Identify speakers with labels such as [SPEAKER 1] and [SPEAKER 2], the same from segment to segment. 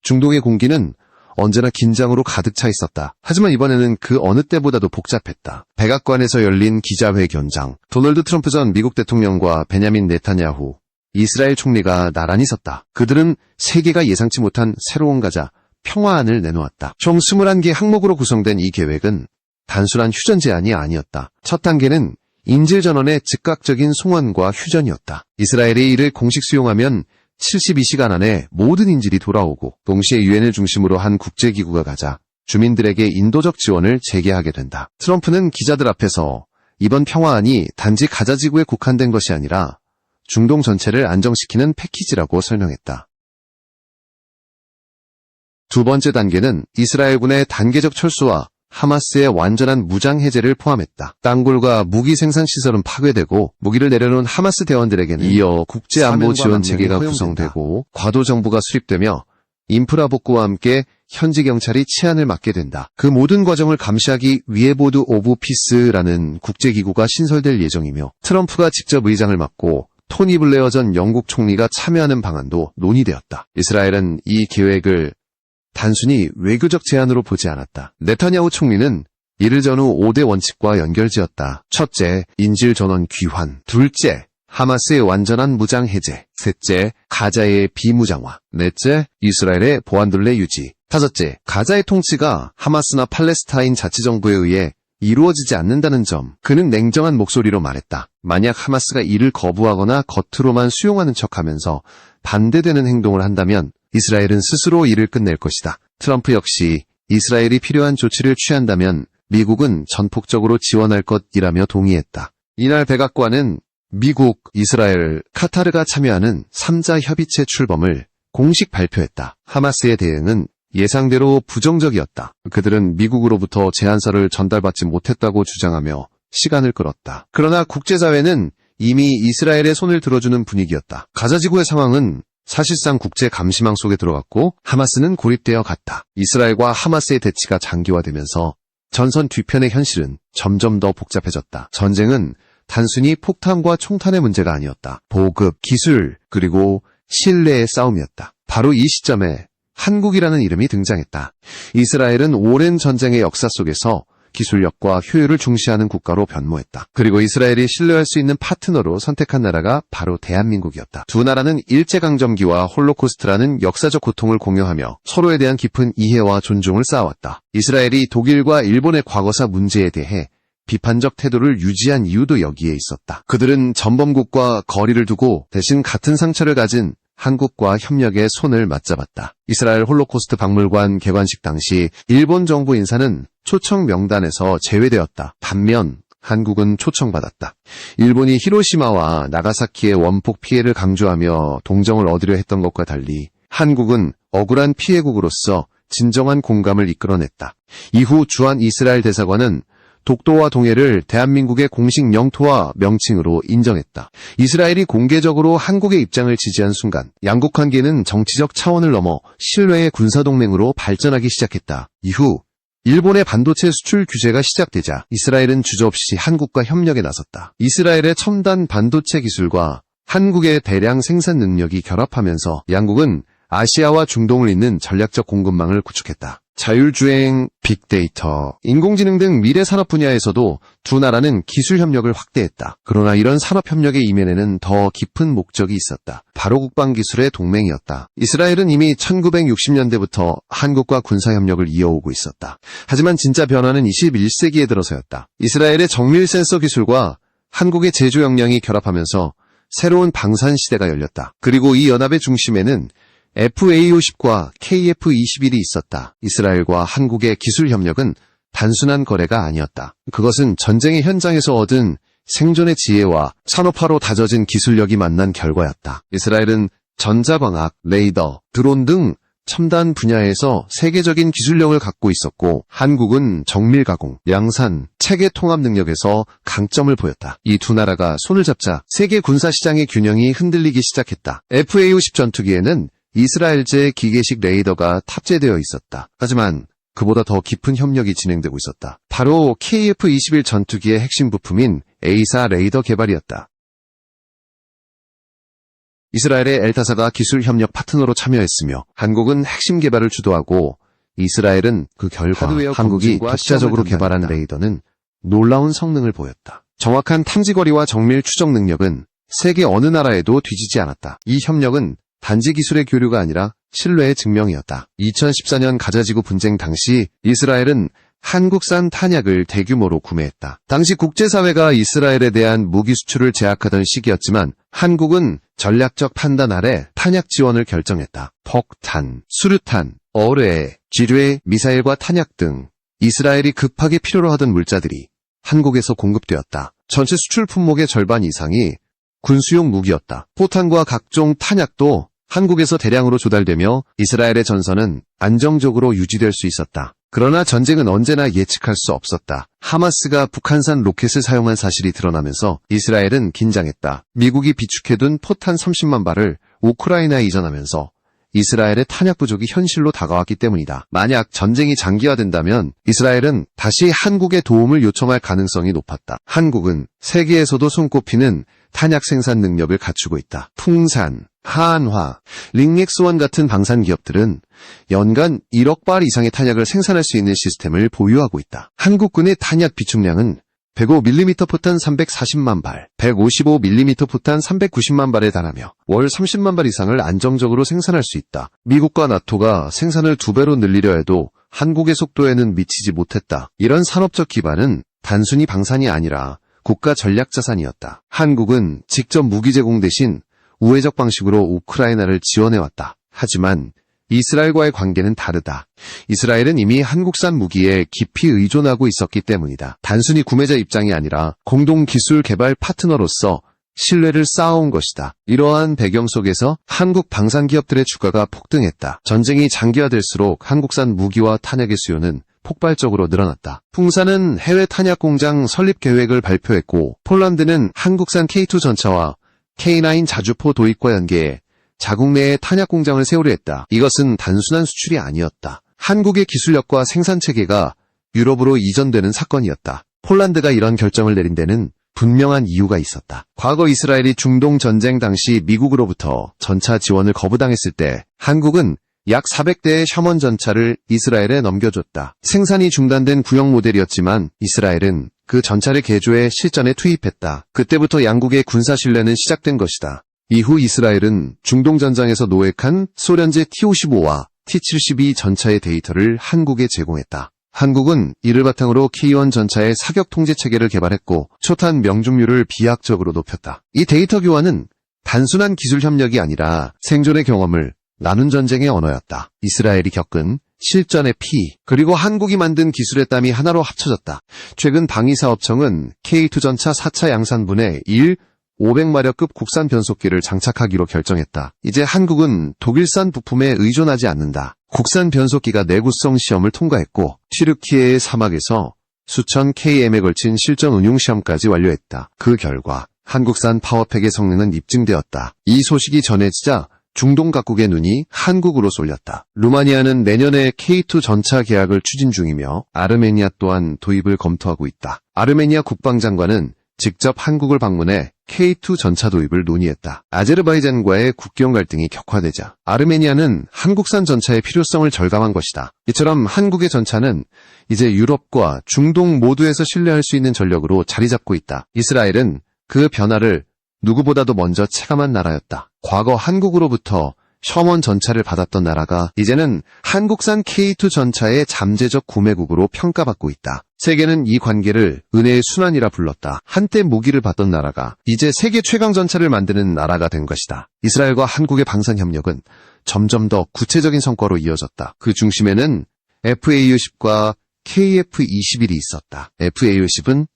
[SPEAKER 1] 중동의 공기는 언제나 긴장으로 가득 차 있었다. 하지만 이번에는 그 어느 때보다도 복잡했다. 백악관에서 열린 기자회 견장, 도널드 트럼프 전 미국 대통령과 베냐민 네타냐후, 이스라엘 총리가 나란히 섰다. 그들은 세계가 예상치 못한 새로운 과자, 평화안을 내놓았다. 총 21개 항목으로 구성된 이 계획은 단순한 휴전 제안이 아니었다. 첫 단계는 인질 전원의 즉각적인 송환과 휴전이었다. 이스라엘이 이를 공식 수용하면 72시간 안에 모든 인질이 돌아오고 동시에 유엔을 중심으로 한 국제기구가 가자 주민들에게 인도적 지원을 재개하게 된다. 트럼프는 기자들 앞에서 이번 평화안이 단지 가자지구에 국한된 것이 아니라 중동 전체를 안정시키는 패키지라고 설명했다. 두 번째 단계는 이스라엘군의 단계적 철수와 하마스의 완전한 무장 해제를 포함했다. 땅굴과 무기 생산 시설은 파괴되고 무기를 내려놓은 하마스 대원들에게는 이어 국제안보 지원 체계가 구성되고 과도 정부가 수립되며 인프라 복구와 함께 현지 경찰이 치안을 맡게 된다. 그 모든 과정을 감시하기 위해 보드 오브 피스라는 국제기구가 신설될 예정이며 트럼프가 직접 의장을 맡고 토니 블레어 전 영국 총리가 참여하는 방안도 논의되었다. 이스라엘은 이 계획을 단순히 외교적 제안으로 보지 않았다. 네타냐후 총리는 이를 전후 5대 원칙과 연결지었다. 첫째, 인질 전원 귀환. 둘째, 하마스의 완전한 무장 해제. 셋째, 가자의 비무장화. 넷째, 이스라엘의 보안둘레 유지. 다섯째, 가자의 통치가 하마스나 팔레스타인 자치정부에 의해 이루어지지 않는다는 점. 그는 냉정한 목소리로 말했다. 만약 하마스가 이를 거부하거나 겉으로만 수용하는 척하면서 반대되는 행동을 한다면 이스라엘은 스스로 이를 끝낼 것이다. 트럼프 역시 이스라엘이 필요한 조치를 취한다면 미국은 전폭적으로 지원할 것이라며 동의했다. 이날 백악관은 미국, 이스라엘, 카타르가 참여하는 3자 협의체 출범을 공식 발표했다. 하마스의 대응은 예상대로 부정적이었다. 그들은 미국으로부터 제안서를 전달받지 못했다고 주장하며 시간을 끌었다. 그러나 국제사회는 이미 이스라엘의 손을 들어주는 분위기였다. 가자지구의 상황은 사실상 국제 감시망 속에 들어갔고 하마스는 고립되어 갔다. 이스라엘과 하마스의 대치가 장기화되면서 전선 뒤편의 현실은 점점 더 복잡해졌다. 전쟁은 단순히 폭탄과 총탄의 문제가 아니었다. 보급, 기술, 그리고 신뢰의 싸움이었다. 바로 이 시점에 한국이라는 이름이 등장했다. 이스라엘은 오랜 전쟁의 역사 속에서 기술력과 효율을 중시하는 국가로 변모했다. 그리고 이스라엘이 신뢰할 수 있는 파트너로 선택한 나라가 바로 대한민국이었다. 두 나라는 일제강점기와 홀로코스트라는 역사적 고통을 공유하며 서로에 대한 깊은 이해와 존중을 쌓아왔다. 이스라엘이 독일과 일본의 과거사 문제에 대해 비판적 태도를 유지한 이유도 여기에 있었다. 그들은 전범국과 거리를 두고 대신 같은 상처를 가진 한국과 협력에 손을 맞잡았다. 이스라엘 홀로코스트 박물관 개관식 당시 일본 정부 인사는 초청 명단에서 제외되었다. 반면 한국은 초청받았다. 일본이 히로시마와 나가사키의 원폭 피해를 강조하며 동정을 얻으려 했던 것과 달리 한국은 억울한 피해국으로서 진정한 공감을 이끌어냈다. 이후 주한 이스라엘 대사관은 독도와 동해를 대한민국의 공식 영토와 명칭으로 인정했다. 이스라엘이 공개적으로 한국의 입장을 지지한 순간 양국 관계는 정치적 차원을 넘어 신뢰의 군사동맹으로 발전하기 시작했다. 이후 일본의 반도체 수출 규제가 시작되자 이스라엘은 주저없이 한국과 협력에 나섰다. 이스라엘의 첨단 반도체 기술과 한국의 대량 생산 능력이 결합하면서 양국은 아시아와 중동을 잇는 전략적 공급망을 구축했다. 자율주행, 빅데이터, 인공지능 등 미래 산업 분야에서도 두 나라는 기술 협력을 확대했다. 그러나 이런 산업 협력의 이면에는 더 깊은 목적이 있었다. 바로 국방기술의 동맹이었다. 이스라엘은 이미 1960년대부터 한국과 군사협력을 이어오고 있었다. 하지만 진짜 변화는 21세기에 들어서였다. 이스라엘의 정밀 센서 기술과 한국의 제조 역량이 결합하면서 새로운 방산 시대가 열렸다. 그리고 이 연합의 중심에는 FA50과 KF21이 있었다. 이스라엘과 한국의 기술 협력은 단순한 거래가 아니었다. 그것은 전쟁의 현장에서 얻은 생존의 지혜와 산업화로 다져진 기술력이 만난 결과였다. 이스라엘은 전자광학, 레이더, 드론 등 첨단 분야에서 세계적인 기술력을 갖고 있었고 한국은 정밀 가공, 양산, 체계 통합 능력에서 강점을 보였다. 이 두 나라가 손을 잡자 세계 군사 시장의 균형이 흔들리기 시작했다. FA50 전투기에는 이스라엘제 기계식 레이더가 탑재되어 있었다. 하지만 그보다 더 깊은 협력이 진행되고 있었다. 바로 KF-21 전투기의 핵심 부품인 A사 레이더 개발이었다. 이스라엘의 엘타사가 기술 협력 파트너로 참여했으며 한국은 핵심 개발을 주도하고 이스라엘은 그 결과 한국이 독자적으로 개발한 레이더는 놀라운 성능을 보였다. 정확한 탐지거리와 정밀 추적 능력은 세계 어느 나라에도 뒤지지 않았다. 이 협력은 단지 기술의 교류가 아니라 신뢰의 증명이었다. 2014년 가자지구 분쟁 당시 이스라엘은 한국산 탄약을 대규모로 구매했다. 당시 국제사회가 이스라엘에 대한 무기 수출을 제약하던 시기였지만 한국은 전략적 판단 아래 탄약 지원을 결정했다. 폭탄, 수류탄, 어뢰, 지뢰, 미사일과 탄약 등 이스라엘이 급하게 필요로 하던 물자들이 한국에서 공급되었다. 전체 수출 품목의 절반 이상이 군수용 무기였다. 포탄과 각종 탄약도 한국에서 대량으로 조달되며 이스라엘의 전선은 안정적으로 유지될 수 있었다. 그러나 전쟁은 언제나 예측할 수 없었다. 하마스가 북한산 로켓을 사용한 사실이 드러나면서 이스라엘은 긴장했다. 미국이 비축해둔 포탄 30만 발을 우크라이나에 이전하면서 이스라엘의 탄약 부족이 현실로 다가왔기 때문이다. 만약 전쟁이 장기화된다면 이스라엘은 다시 한국의 도움을 요청할 가능성이 높았다. 한국은 세계에서도 손꼽히는 탄약 생산 능력을 갖추고 있다. 풍산, 한화, 링엑스원 같은 방산 기업들은 연간 1억 발 이상의 탄약을 생산할 수 있는 시스템을 보유하고 있다. 한국군의 탄약 비축량은 105mm 포탄 340만 발, 155mm 포탄 390만 발에 달하며 월 30만 발 이상을 안정적으로 생산할 수 있다. 미국과 나토가 생산을 2배로 늘리려 해도 한국의 속도에는 미치지 못했다. 이런 산업적 기반은 단순히 방산이 아니라 국가 전략 자산이었다. 한국은 직접 무기 제공 대신 우회적 방식으로 우크라이나를 지원해왔다. 하지만 이스라엘과의 관계는 다르다. 이스라엘은 이미 한국산 무기에 깊이 의존하고 있었기 때문이다. 단순히 구매자 입장이 아니라 공동 기술 개발 파트너로서 신뢰를 쌓아온 것이다. 이러한 배경 속에서 한국 방산 기업들의 주가가 폭등했다. 전쟁이 장기화될수록 한국산 무기와 탄약의 수요는 폭발적으로 늘어났다. 풍산은 해외 탄약 공장 설립 계획을 발표했고 폴란드는 한국산 K2 전차와 K9 자주포 도입과 연계해 자국 내에 탄약 공장을 세우려 했다. 이것은 단순한 수출이 아니었다. 한국의 기술력과 생산체계가 유럽으로 이전되는 사건이었다. 폴란드가 이런 결정을 내린 데는 분명한 이유가 있었다. 과거 이스라엘이 중동 전쟁 당시 미국으로부터 전차 지원을 거부당했을 때 한국은 약 400대의 셔먼 전차를 이스라엘에 넘겨줬다. 생산이 중단된 구형 모델이었지만 이스라엘은 그 전차를 개조해 실전에 투입했다. 그때부터 양국의 군사 신뢰는 시작된 것이다. 이후 이스라엘은 중동전장에서 노획한 소련제 T-55와 T-72 전차의 데이터를 한국에 제공했다. 한국은 이를 바탕으로 K1 전차의 사격 통제 체계를 개발했고 초탄 명중률을 비약적으로 높였다. 이 데이터 교환은 단순한 기술 협력이 아니라 생존의 경험을 나눈 전쟁의 언어였다. 이스라엘이 겪은 실전의 피, 그리고 한국이 만든 기술의 땀이 하나로 합쳐졌다. 최근 방위사업청은 K2 전차 4차 양산분에 500마력급 국산 변속기를 장착하기로 결정했다. 이제 한국은 독일산 부품에 의존하지 않는다. 국산 변속기가 내구성 시험을 통과했고 튀르키예의 사막에서 수천 km에 걸친 실전 운용 시험까지 완료했다. 그 결과 한국산 파워팩의 성능은 입증되었다. 이 소식이 전해지자 중동 각국의 눈이 한국으로 쏠렸다. 루마니아는 내년에 K2 전차 계약을 추진 중이며 아르메니아 또한 도입을 검토하고 있다. 아르메니아 국방장관은 직접 한국을 방문해 K2 전차 도입을 논의했다. 아제르바이잔과의 국경 갈등이 격화되자 아르메니아는 한국산 전차의 필요성을 절감한 것이다. 이처럼 한국의 전차는 이제 유럽과 중동 모두에서 신뢰할 수 있는 전력으로 자리 잡고 있다. 이스라엘은 그 변화를 누구보다도 먼저 체감한 나라였다. 과거 한국으로부터 셔먼 전차를 받았던 나라가 이제는 한국산 K2 전차의 잠재적 구매국으로 평가받고 있다. 세계는 이 관계를 은혜의 순환이라 불렀다. 한때 무기를 받던 나라가 이제 세계 최강 전차를 만드는 나라가 된 것이다. 이스라엘과 한국의 방산 협력은 점점 더 구체적인 성과로 이어졌다. 그 중심에는 FAU-10과 KF-21이 있었다. FAU-10은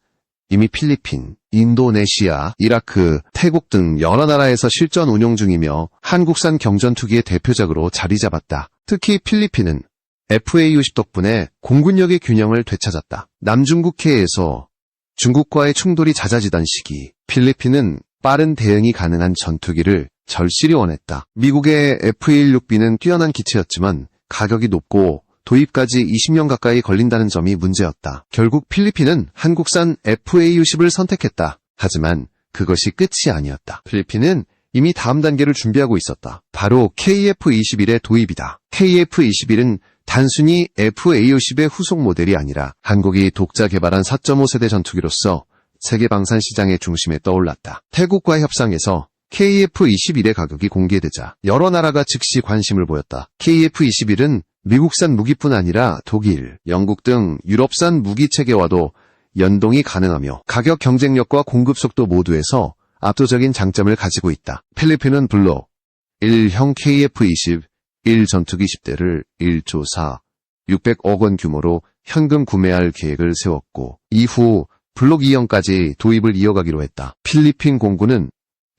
[SPEAKER 1] 이미 필리핀, 인도네시아, 이라크, 태국 등 여러 나라에서 실전 운용 중이며 한국산 경전투기의 대표적으로 자리 잡았다. 특히 필리핀은 FAU-10 덕분에 공군력의 균형을 되찾았다. 남중국해에서 중국과의 충돌이 잦아지던 시기, 필리핀은 빠른 대응이 가능한 전투기를 절실히 원했다. 미국의 F-16B는 뛰어난 기체였지만 가격이 높고 도입까지 20년 가까이 걸린다는 점이 문제였다. 결국 필리핀은 한국산 FAU-10을 선택했다. 하지만 그것이 끝이 아니었다. 필리핀은 이미 다음 단계를 준비하고 있었다. 바로 KF-21의 도입이다. KF-21은 단순히 F-A50의 후속 모델이 아니라 한국이 독자 개발한 4.5세대 전투기로서 세계 방산 시장의 중심에 떠올랐다. 태국과의 협상에서 KF-21의 가격이 공개되자 여러 나라가 즉시 관심을 보였다. KF-21은 미국산 무기뿐 아니라 독일, 영국 등 유럽산 무기 체계와도 연동이 가능하며 가격 경쟁력과 공급 속도 모두에서 압도적인 장점을 가지고 있다. 필리핀은 블록 1형 KF-21 전투기 10대를 1조 4, 600억 원 규모로 현금 구매할 계획을 세웠고 이후 블록 2형까지 도입을 이어가기로 했다. 필리핀 공군은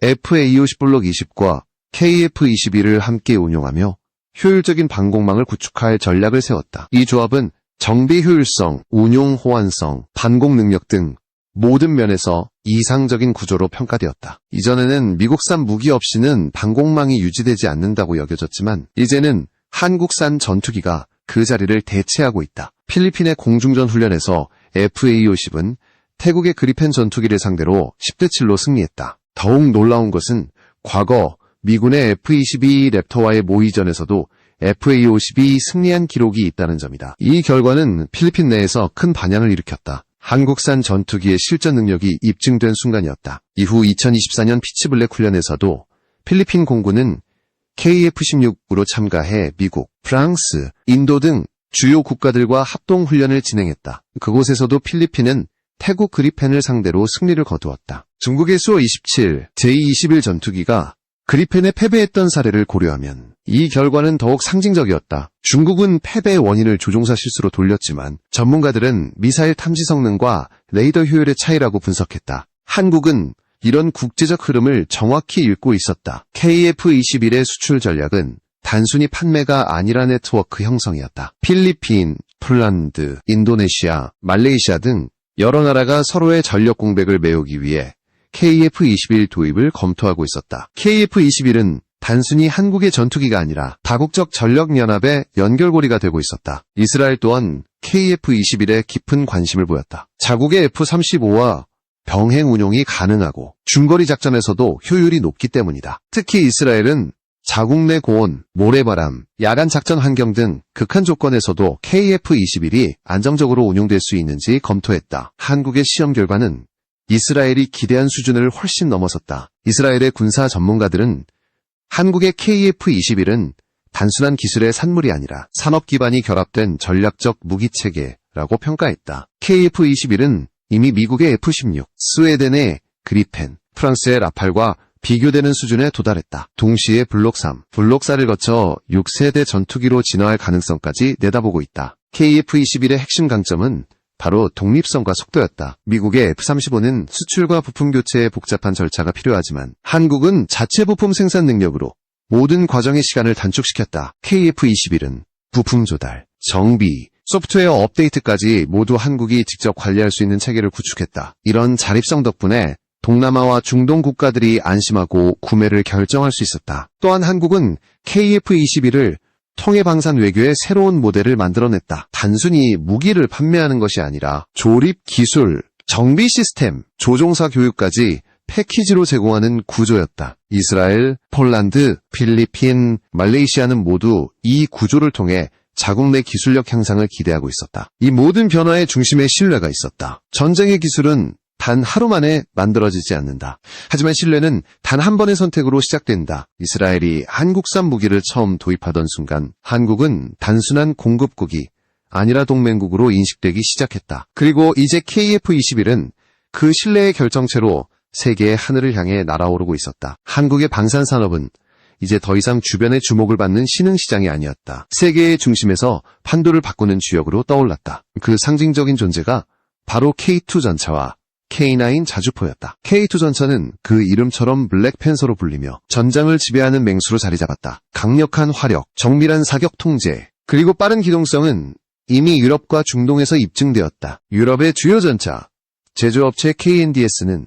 [SPEAKER 1] FA-50 블록 20과 KF-21을 함께 운용하며 효율적인 방공망을 구축할 전략을 세웠다. 이 조합은 정비 효율성, 운용 호환성, 반공 능력 등 모든 면에서 이상적인 구조로 평가되었다. 이전에는 미국산 무기 없이는 방공망이 유지되지 않는다고 여겨졌지만 이제는 한국산 전투기가 그 자리를 대체하고 있다. 필리핀의 공중전 훈련에서 FA-50은 태국의 그리펜 전투기를 상대로 10대 7로 승리했다. 더욱 놀라운 것은 과거 미군의 F-22 랩터와의 모의전에서도 FA-50이 승리한 기록이 있다는 점이다. 이 결과는 필리핀 내에서 큰 반향을 일으켰다. 한국산 전투기의 실전 능력이 입증된 순간이었다. 이후 2024년 피치블랙 훈련에서도 필리핀 공군은 KF-16으로 참가해 미국, 프랑스, 인도 등 주요 국가들과 합동훈련을 진행했다. 그곳에서도 필리핀은 태국 그리펜을 상대로 승리를 거두었다. 중국의 수호-27, 제21 전투기가 그리펜에 패배했던 사례를 고려하면 이 결과는 더욱 상징적이었다. 중국은 패배의 원인을 조종사 실수로 돌렸지만 전문가들은 미사일 탐지 성능과 레이더 효율의 차이라고 분석했다. 한국은 이런 국제적 흐름을 정확히 읽고 있었다. KF-21의 수출 전략은 단순히 판매가 아니라 네트워크 형성이었다. 필리핀, 폴란드, 인도네시아, 말레이시아 등 여러 나라가 서로의 전력 공백을 메우기 위해 KF-21 도입을 검토하고 있었다. KF-21은 단순히 한국의 전투기가 아니라 다국적 전력연합의 연결고리가 되고 있었다. 이스라엘 또한 KF-21에 깊은 관심을 보였다. 자국의 F-35와 병행 운용이 가능하고 중거리 작전에서도 효율이 높기 때문이다. 특히 이스라엘은 자국 내 고온, 모래바람, 야간 작전 환경 등 극한 조건에서도 KF-21이 안정적으로 운용될 수 있는지 검토했다. 한국의 시험 결과는 이스라엘이 기대한 수준을 훨씬 넘어섰다. 이스라엘의 군사 전문가들은 한국의 KF-21은 단순한 기술의 산물이 아니라 산업 기반이 결합된 전략적 무기체계라고 평가했다. KF-21은 이미 미국의 F-16, 스웨덴의 그리펜, 프랑스의 라팔과 비교되는 수준에 도달했다. 동시에 블록 3, 블록 4를 거쳐 6세대 전투기로 진화할 가능성까지 내다보고 있다. KF-21의 핵심 강점은 바로 독립성과 속도였다. 미국의 F-35는 수출과 부품 교체에 복잡한 절차가 필요하지만 한국은 자체 부품 생산 능력으로 모든 과정의 시간을 단축시켰다. KF-21은 부품 조달, 정비, 소프트웨어 업데이트까지 모두 한국이 직접 관리할 수 있는 체계를 구축했다. 이런 자립성 덕분에 동남아와 중동 국가들이 안심하고 구매를 결정할 수 있었다. 또한 한국은 KF-21을 통해방산 외교의 새로운 모델을 만들어냈다. 단순히 무기를 판매하는 것이 아니라 조립 기술, 정비 시스템, 조종사 교육까지 패키지로 제공하는 구조였다. 이스라엘, 폴란드, 필리핀, 말레이시아는 모두 이 구조를 통해 자국 내 기술력 향상을 기대하고 있었다. 이 모든 변화의 중심에 신뢰가 있었다. 전쟁의 기술은 단 하루 만에 만들어지지 않는다. 하지만 신뢰는 단 한 번의 선택으로 시작된다. 이스라엘이 한국산 무기를 처음 도입하던 순간 한국은 단순한 공급국이 아니라 동맹국으로 인식되기 시작했다. 그리고 이제 KF-21은 그 신뢰의 결정체로 세계의 하늘을 향해 날아오르고 있었다. 한국의 방산산업은 이제 더 이상 주변의 주목을 받는 신흥시장이 아니었다. 세계의 중심에서 판도를 바꾸는 주역으로 떠올랐다. 그 상징적인 존재가 바로 K2 전차와 K9 자주포였다. K2 전차는 그 이름처럼 블랙팬서로 불리며 전장을 지배하는 맹수로 자리 잡았다. 강력한 화력, 정밀한 사격 통제, 그리고 빠른 기동성은 이미 유럽과 중동에서 입증되었다. 유럽의 주요 전차, 제조업체 KNDS는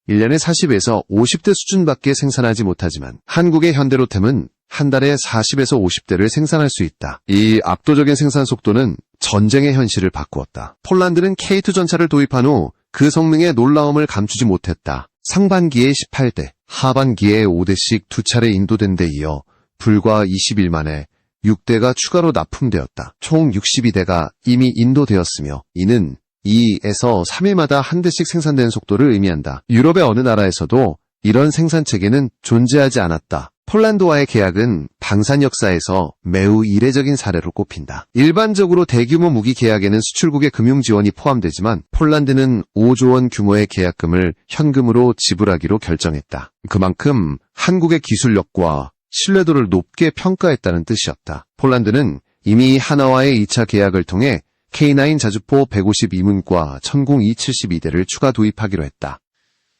[SPEAKER 1] 1년에 40에서 50대 수준밖에 생산하지 못하지만 한국의 현대로템은 한 달에 40에서 50대를 생산할 수 있다. 이 압도적인 생산 속도는 전쟁의 현실을 바꾸었다. 폴란드는 K2 전차를 도입한 후 그 성능의 놀라움을 감추지 못했다. 상반기에 18대, 하반기에 5대씩 2차례 인도된 데 이어 불과 20일 만에 6대가 추가로 납품되었다. 총 62대가 이미 인도되었으며 이는 2에서 3일마다 한 대씩 생산되는 속도를 의미한다. 유럽의 어느 나라에서도 이런 생산체계는 존재하지 않았다. 폴란드와의 계약은 방산 역사에서 매우 이례적인 사례로 꼽힌다. 일반적으로 대규모 무기 계약에는 수출국의 금융 지원이 포함되지만 폴란드는 5조 원 규모의 계약금을 현금으로 지불하기로 결정했다. 그만큼 한국의 기술력과 신뢰도를 높게 평가했다는 뜻이었다. 폴란드는 이미 하나와의 2차 계약을 통해 K9 자주포 152문과 천궁 272대를 추가 도입하기로 했다.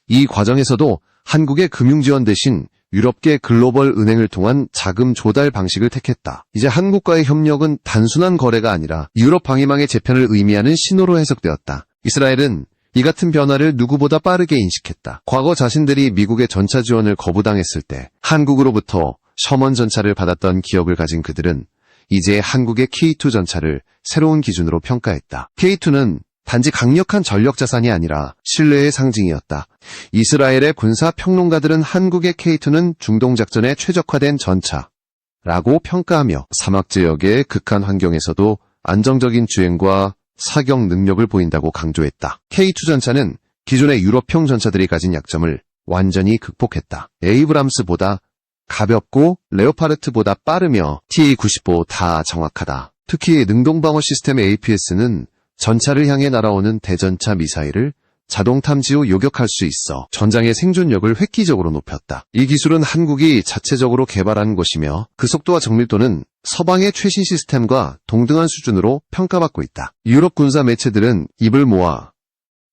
[SPEAKER 1] 이 과정에서도 한국의 금융 지원 대신 유럽계 글로벌 은행을 통한 자금 조달 방식을 택했다. 이제 한국과의 협력은 단순한 거래가 아니라 유럽 방위망의 재편을 의미하는 신호로 해석되었다. 이스라엘은 이 같은 변화를 누구보다 빠르게 인식했다. 과거 자신들이 미국의 전차 지원을 거부당했을 때 한국으로부터 셔먼 전차를 받았던 기억을 가진 그들은 이제 한국의 K2 전차를 새로운 기준으로 평가했다. K2는 단지 강력한 전력 자산이 아니라 신뢰의 상징이었다. 이스라엘의 군사 평론가들은 한국의 K2는 중동작전에 최적화된 전차라고 평가하며 사막 지역의 극한 환경에서도 안정적인 주행과 사격 능력을 보인다고 강조했다. K2 전차는 기존의 유럽형 전차들이 가진 약점을 완전히 극복했다. 에이브람스보다 가볍고 레오파르트보다 빠르며 TA-95 다 정확하다. 특히 능동방어 시스템 APS는 전차를 향해 날아오는 대전차 미사일을 자동 탐지 후 요격할 수 있어 전장의 생존력을 획기적으로 높였다. 이 기술은 한국이 자체적으로 개발한 것이며 그 속도와 정밀도는 서방의 최신 시스템과 동등한 수준으로 평가받고 있다. 유럽 군사 매체들은 입을 모아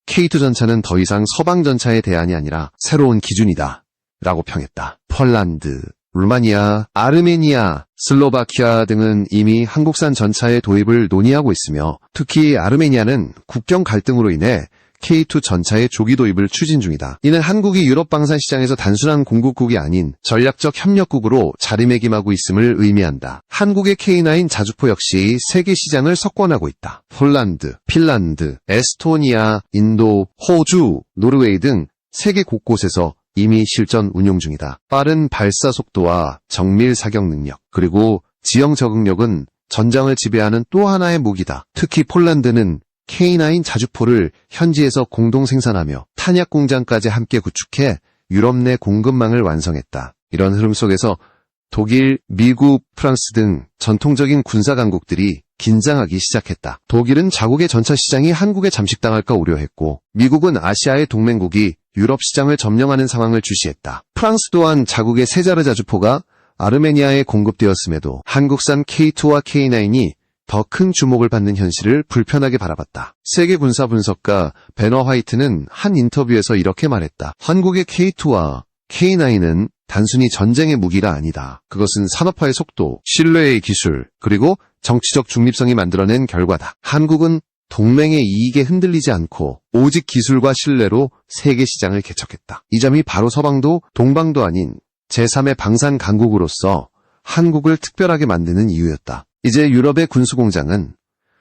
[SPEAKER 1] K2 전차는 더 이상 서방 전차의 대안이 아니라 새로운 기준이다 라고 평했다. 폴란드, 루마니아, 아르메니아, 슬로바키아 등은 이미 한국산 전차의 도입을 논의하고 있으며 특히 아르메니아는 국경 갈등으로 인해 K2 전차의 조기 도입을 추진 중이다. 이는 한국이 유럽 방산 시장에서 단순한 공급국이 아닌 전략적 협력국으로 자리매김하고 있음을 의미한다. 한국의 K9 자주포 역시 세계 시장을 석권하고 있다. 폴란드, 핀란드, 에스토니아, 인도, 호주, 노르웨이 등 세계 곳곳에서 이미 실전 운용 중이다. 빠른 발사 속도와 정밀 사격 능력, 그리고 지형 적응력은 전장을 지배하는 또 하나의 무기다. 특히 폴란드는 K9 자주포를 현지에서 공동 생산하며 탄약 공장까지 함께 구축해 유럽 내 공급망을 완성했다. 이런 흐름 속에서 독일, 미국, 프랑스 등 전통적인 군사 강국들이 긴장하기 시작했다. 독일은 자국의 전차 시장이 한국에 잠식당할까 우려했고 미국은 아시아의 동맹국이 유럽 시장을 점령하는 상황을 주시했다. 프랑스 또한 자국의 세자르 자주포가 아르메니아에 공급되었음에도 한국산 K2와 K9이 더 큰 주목을 받는 현실을 불편하게 바라봤다. 세계 군사 분석가 베너 화이트는 한 인터뷰에서 이렇게 말했다. 한국의 K2와 K9은 단순히 전쟁의 무기가 아니다. 그것은 산업화의 속도, 신뢰의 기술, 그리고 정치적 중립성이 만들어낸 결과다. 한국은 동맹의 이익에 흔들리지 않고 오직 기술과 신뢰로 세계 시장을 개척했다. 이 점이 바로 서방도 동방도 아닌 제3의 방산 강국으로서 한국을 특별하게 만드는 이유였다. 이제 유럽의 군수공장은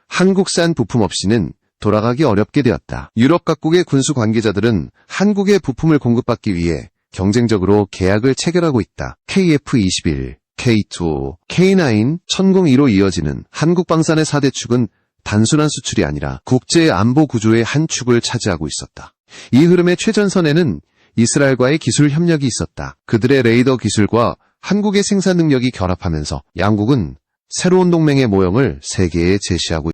[SPEAKER 1] 한국산 부품 없이는 돌아가기 어렵게 되었다. 유럽 각국의 군수 관계자들은 한국의 부품을 공급받기 위해 경쟁적으로 계약을 체결하고 있다. KF-21, K2, K9, 천궁 2로 이어지는 한국 방산의 4대 축은 단순한 수출이 아니라 국제 안보 구조의 한 축을 차지하고 있었다. 이 흐름의 최전선에는 이스라엘과의 기술 협력이 있었다. 그들의 레이더 기술과 한국의 생산 능력이 결합하면서 양국은 새로운 동맹의 모형을 세계에 제시하고